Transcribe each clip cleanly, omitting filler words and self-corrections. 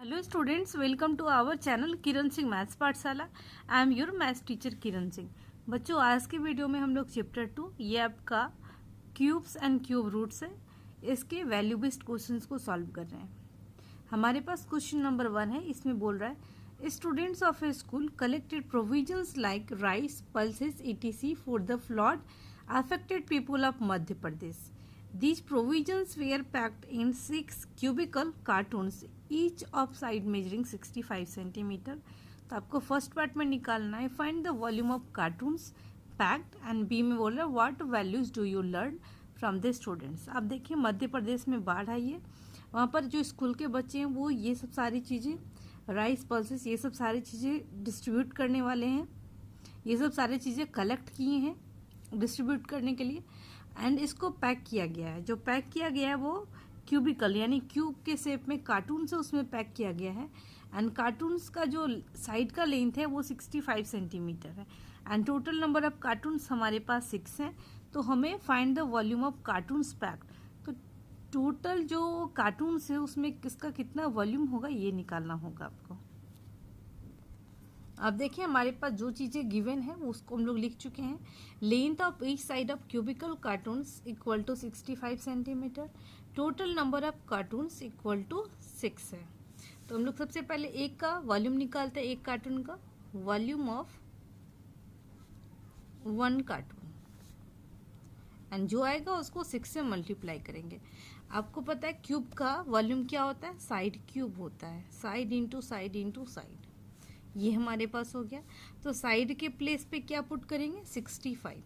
Hello students, welcome to our channel Kiran Singh maths Pathshala. I am your maths teacher Kiran Singh. बच्चों, आज की video में हम लोग चैप्टर 2 ये आपका क्यूब्स एंड क्यूब रूट्स है, इसके वैल्यू बेस्ड क्वेश्चंस को सॉल्व कर रहे हैं। हमारे पास क्वेश्चन नंबर 1 है। इसमें बोल रहा है students of A school collected provisions like rice, pulses etc for the flood affected people of Madhya Pradesh. These provisions were packed in 6 cubical cartons, each of side measuring 65 centimeter. तो आपको फर्स्ट पार्ट में निकालना है find the volume of cartoons packed, and B में बोल रहा है what values do you learn from the students. आप देखिए मध्य प्रदेश में बाढ़ आई है, वहाँ पर जो स्कूल के बच्चे हैं वो ये सब सारी चीज़ें राइस, पल्सेस ये सब सारी चीज़ें डिस्ट्रीब्यूट करने वाले हैं। ये सब सारी चीज़ें कलेक्ट किए हैं डिस्ट्रीब्यूट करने के लिए, एंड इसको पैक किया गया है। जो पैक किया गया है वो क्यूबिकल यानी क्यूब के शेप में कार्टून से उसमें पैक किया गया है। एंड कार्टून्स का जो साइड का लेंथ है वो 65 सेंटीमीटर है। And total number of cartoons हमारे पास 6 हैं। तो हमें find the volume of cartoons packed. तो टोटल जो कार्टून्स है उसमें किसका कितना वॉल्यूम होगा ये निकालना होगा आपको। अब देखिए हमारे पास जो चीज़ें गिवन है वो उसको हम लोग लिख चुके हैं। Length of each side of cubical cartoons equal to 65 centimetre. Total number of cartoons equal to 6 है। तो हम लोग सबसे पहले एक का वॉल्यूम निकालते हैं। एक कार्टून का वॉल्यूम ऑफ 1 कार्टून, एंड जो आएगा उसको 6 से मल्टीप्लाई करेंगे। आपको पता है क्यूब का वॉल्यूम क्या होता है, साइड क्यूब होता है, side into side into side. ये हमारे पास हो गया। तो साइड के प्लेस पे क्या पुट करेंगे 65,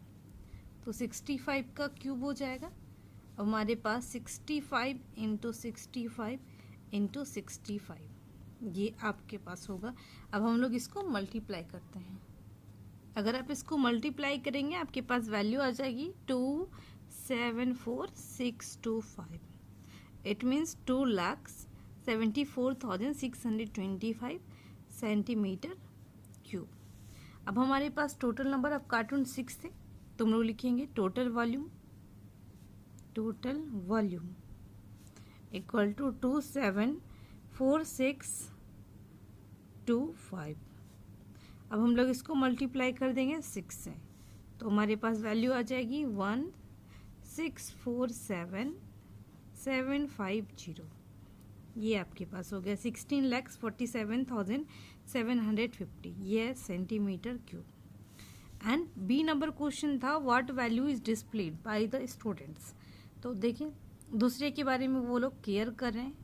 तो 65 का क्यूब हो जाएगा। अब हमारे पास 65 इंटू 65 इंटू 65 ये आपके पास होगा। अब हम लोग इसको मल्टीप्लाई करते हैं। अगर आप इसको मल्टीप्लाई करेंगे आपके पास वैल्यू आ जाएगी 274625। It means 2,74,625 centimetre cube. अब हमारे पास टोटल नंबर ऑफ कार्टून 6 थे, तो हम लोग लिखेंगे टोटल वॉल्यूम इक्वल टू 274625। अब हम लोग इसको मल्टीप्लाई कर देंगे 6 से, तो हमारे पास वैल्यू आ जाएगी 1647750। ये आपके पास हो गया 16,47,750 ये centimetre cube. And B number question था what value is displayed by the students. तो देखिए दूसरे के बारे में वो लोग केयर कर रहे हैं,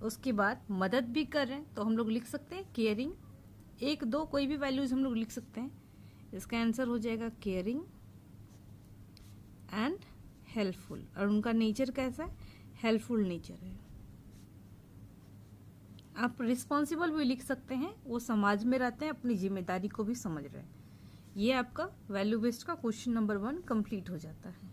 उसके बाद मदद भी कर रहे हैं। तो हम लोग लिख सकते हैं केयरिंग, 1 2 कोई भी वैल्यूज हम लोग लिख सकते हैं। इसका आंसर हो जाएगा केयरिंग एंड हेल्पफुल। और उनका नेचर कैसा है, हेल्पफुल नेचर है। आप रिस्पॉन्सिबल भी लिख सकते हैं, वो समाज में रहते हैं, अपनी जिम्मेदारी को भी समझ रहे हैं। ये आपका वैल्यू बेस्ड का क्वेश्चन नंबर 1 कंप्लीट हो जाता है।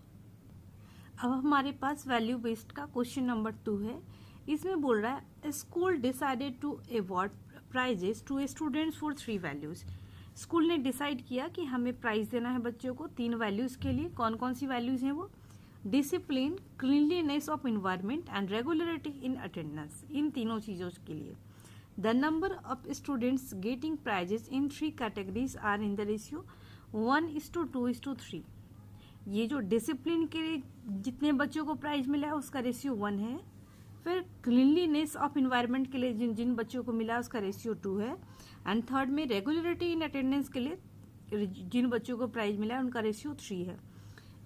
अब हमारे पास वैल्यू बेस्ड का क्वेश्चन नंबर 2 है। इसमें बोल रहा है school decided to award prizes to students for 3 values. School ने डिसाइड किया कि हमें प्राइज देना है बच्चों को 3 वैल्यूज के लिए। कौन कौन सी वैल्यूज हैं वो, discipline, cleanliness of environment and regularity in attendance. इन तीनों चीज़ों के लिए the number of students getting prizes in 3 categories are in the ratio 1:2:3। ये जो डिसिप्लिन के लिए जितने बच्चों को प्राइज मिला है उसका रेशियो 1 है। फिर क्लीनलीनेस ऑफ इन्वायरमेंट के लिए जिन जिन बच्चों को मिला है उसका रेशियो 2 है। एंड थर्ड में रेगुलरिटी इन अटेंडेंस के लिए जिन बच्चों को प्राइज मिला है उनका रेशियो 3 है।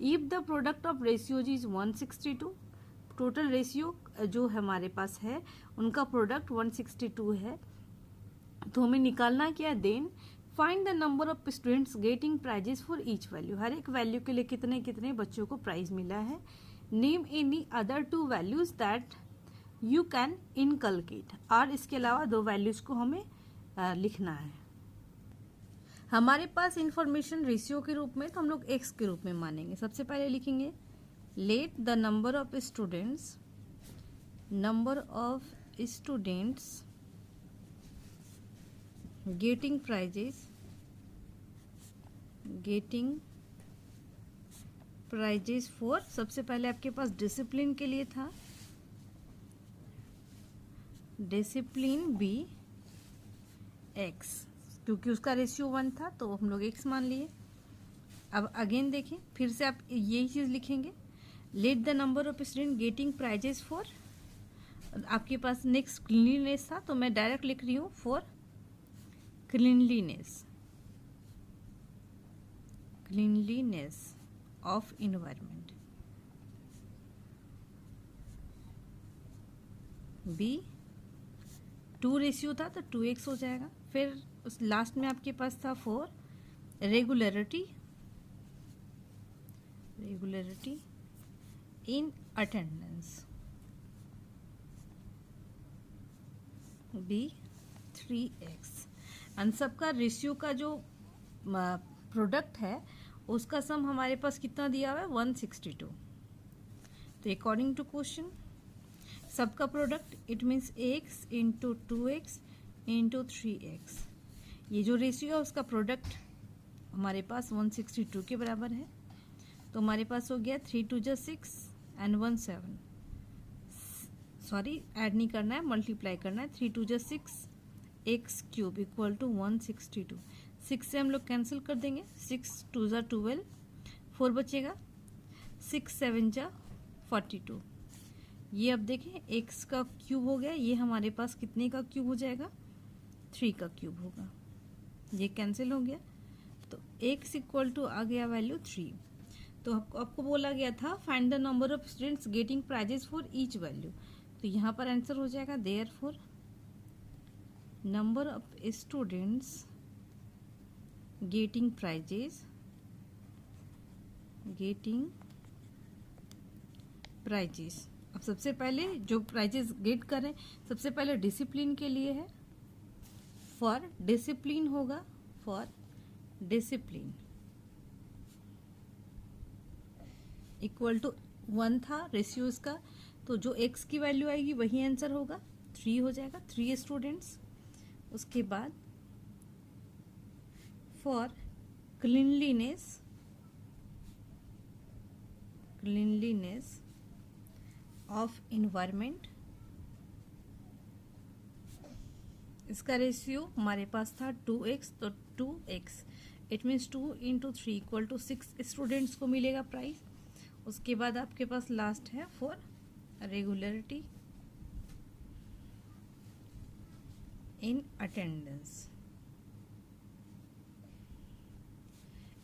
If the product of ratios is 162, total ratio जो हमारे पास है उनका प्रोडक्ट 162 है। तो हमें निकालना क्या है, then find the number of students getting prizes for each value. हर एक वैल्यू के लिए कितने कितने बच्चों को प्राइज मिला है। Name any other 2 values that you can inculcate. और इसके अलावा 2 वैल्यूज को हमें लिखना है। हमारे पास इंफॉर्मेशन रेशियो के रूप में, तो हम लोग एक्स के रूप में मानेंगे। सबसे पहले लिखेंगे let the number of students getting prizes for, सबसे पहले आपके पास डिसिप्लिन के लिए था डिसिप्लिन बी एक्स, क्योंकि उसका रेशियो 1 था तो हम लोग एक्स मान लिए। अब अगेन देखें, फिर से आप यही चीज़ लिखेंगे, let the number of student getting prizes for, आपके पास नेक्स्ट क्लीनलीनेस था तो मैं डायरेक्ट लिख रही हूँ for cleanliness of environment. B 2 ratio था तो 2x हो जाएगा। फिर उस लास्ट में आपके पास था for regularity in attendance, B 3x। And सबका रेशियो का जो प्रोडक्ट है उसका सम हमारे पास कितना दिया हुआ है 162। तो अकॉर्डिंग टू क्वेश्चन सबका product it means x into 2x into 3x, ये जो रेशियो है उसका प्रोडक्ट हमारे पास 162 के बराबर है। तो हमारे पास हो गया 3 2 जा 6 एंड 1 7, सॉरी ऐड नहीं करना है, मल्टीप्लाई करना है। 3 2 जा 6 एक्स क्यूब इक्वल टू 162। 6 से हम लोग कैंसिल कर देंगे, 6 2 जा 12, 4 बचेगा, 6 7 जा 42। ये अब देखें एक्स का क्यूब हो गया, ये हमारे पास कितने का क्यूब हो जाएगा 3 का क्यूब होगा, ये कैंसिल हो गया। तो एक्स इक्वल टू आ गया वैल्यू 3। तो आपको बोला गया था find the number of students getting prizes for each value, तो यहाँ पर आंसर हो जाएगा therefore number of students getting prizes अब सबसे पहले जो प्राइजेस गेट करें सबसे पहले डिसिप्लिन के लिए है, फॉर डिसिप्लिन होगा, फॉर डिसिप्लिन इक्वल टू 1 था रेशियो इसका, तो जो x की वैल्यू आएगी वही आंसर होगा, 3 हो जाएगा, 3 स्टूडेंट्स। उसके बाद फॉर क्लीनलीनेस ऑफ इन्वायरमेंट, इसका रेशियो हमारे पास था 2x, तो 2x it means 2 into 3 equal to 6 students को मिलेगा प्राइस। उसके बाद आपके पास लास्ट है फॉर रेगुलरिटी इन अटेंडेंस,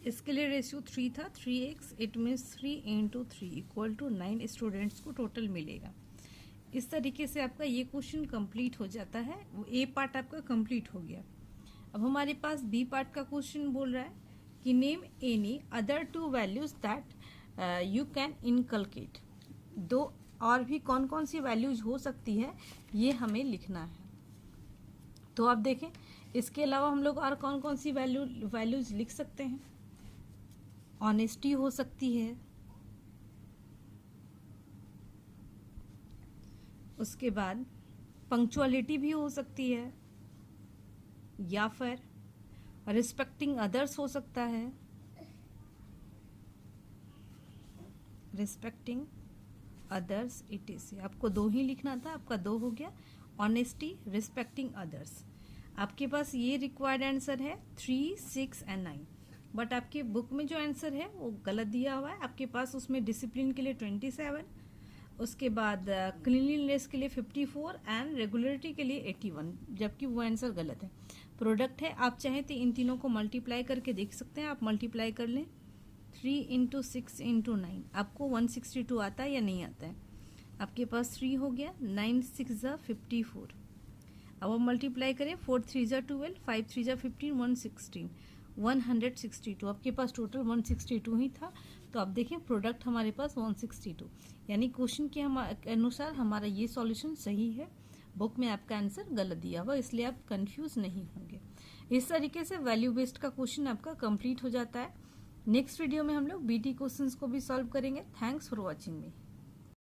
इसके लिए रेशियो 3 था, 3x it means 3 into 3 equal to 9 students को टोटल मिलेगा। इस तरीके से आपका ये क्वेश्चन कंप्लीट हो जाता है, वो ए पार्ट आपका कंप्लीट हो गया। अब हमारे पास बी पार्ट का क्वेश्चन बोल रहा है कि name any other 2 values that you can inculcate, 2 और भी कौन कौन सी वैल्यूज हो सकती है ये हमें लिखना है। तो आप देखें इसके अलावा हम लोग और कौन कौन सी वैल्यूज लिख सकते हैं। ऑनेस्टी हो सकती है, उसके बाद पंक्चुअलिटी भी हो सकती है, या फिर रिस्पेक्टिंग अदर्स हो सकता है, रिस्पेक्टिंग अदर्स etc। आपको 2 ही लिखना था, आपका 2 हो गया, ऑनेस्टी, रिस्पेक्टिंग अदर्स। आपके पास ये रिक्वायर्ड आंसर है 3 6 एंड 9, बट आपके बुक में जो आंसर है वो गलत दिया हुआ है। आपके पास उसमें डिसिप्लिन के लिए 27, उसके बाद क्लीनलीनेस के लिए 54 एंड रेगुलरिटी के लिए 81, जबकि वो आंसर गलत है। प्रोडक्ट है, आप चाहें तो इन तीनों को मल्टीप्लाई करके देख सकते हैं। आप मल्टीप्लाई कर लें 3 इंटू 6 इंटू 9, आपको 162 आता है या नहीं आता है। आपके पास 3 हो गया, 9 6 जा 54। अब आप मल्टीप्लाई करें 4 3 जा 12, 5 3 जा 15, 162। आपके पास टोटल 162 ही था। तो आप देखें प्रोडक्ट हमारे पास 162, यानी क्वेश्चन के अनुसार हमारा ये सॉल्यूशन सही है। बुक में आपका आंसर गलत दिया हुआ, इसलिए आप कंफ्यूज नहीं होंगे। इस तरीके से वैल्यू बेस्ड का क्वेश्चन आपका कंप्लीट हो जाता है। नेक्स्ट वीडियो में हम लोग बीटी क्वेश्चंस को भी सॉल्व करेंगे। Thanks for watching me.